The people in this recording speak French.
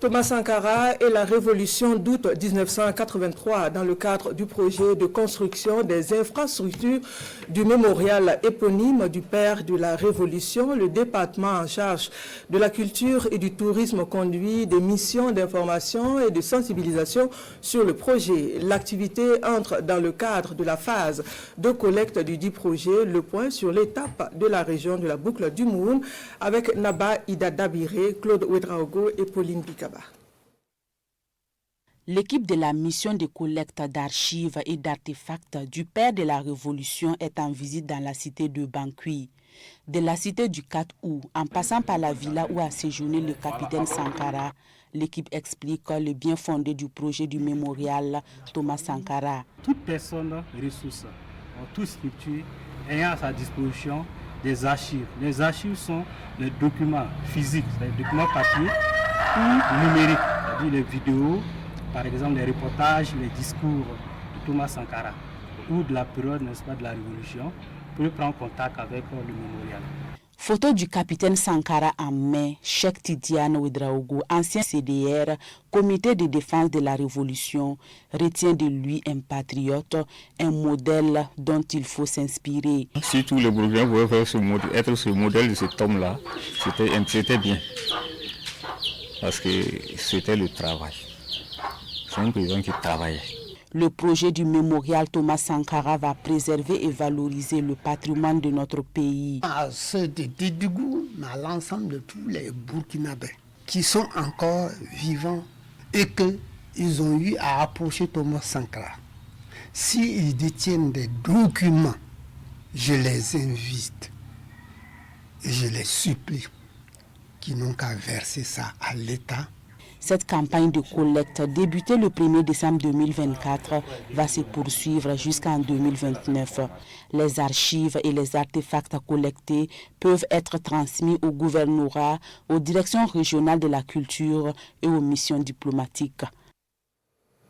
Thomas Sankara et la révolution d'août 1983 dans le cadre du projet de construction des infrastructures du mémorial éponyme du père de la révolution. Le département en charge de la culture et du tourisme conduit des missions d'information et de sensibilisation sur le projet. L'activité entre dans le cadre de la phase de collecte du dit projet. Le point sur l'étape de la région de la boucle du Moun avec Naba Ida Dabiré, Claude Ouedraogo et Pauline Bikaba. L'équipe de la mission de collecte d'archives et d'artefacts du père de la Révolution est en visite dans la cité de Bankui. De la cité du 4 août, en passant par la villa où a séjourné le capitaine Sankara, l'équipe explique le bien fondé du projet du mémorial Thomas Sankara. Toute personne ressource, toute structure ayant à sa disposition des archives. Les archives sont les documents physiques, les documents papier ou numériques, c'est-à-dire les vidéos, par exemple les reportages, les discours de Thomas Sankara ou de la période, n'est-ce pas, de la Révolution, pour prendre contact avec le mémorial. Photo du capitaine Sankara en main, Cheikh Tidiane Ouedraogo, ancien CDR, comité de défense de la Révolution, retient de lui un patriote, un modèle dont il faut s'inspirer. Si tous les Burkinabés pouvaient faire être ce modèle de cet homme-là, c'était bien. Parce que c'était le travail. C'est un président qui travaillait. Le projet du mémorial Thomas Sankara va préserver et valoriser le patrimoine de notre pays. À ceux de Dédougou, mais à l'ensemble de tous les Burkinabés qui sont encore vivants et qu'ils ont eu à approcher Thomas Sankara. S'ils détiennent des documents, je les invite et je les supplie qu'ils n'ont qu'à verser ça à l'État. Cette campagne de collecte, débutée le 1er décembre 2024, va se poursuivre jusqu'en 2029. Les archives et les artefacts collectés peuvent être transmis au gouvernorat, aux directions régionales de la culture et aux missions diplomatiques.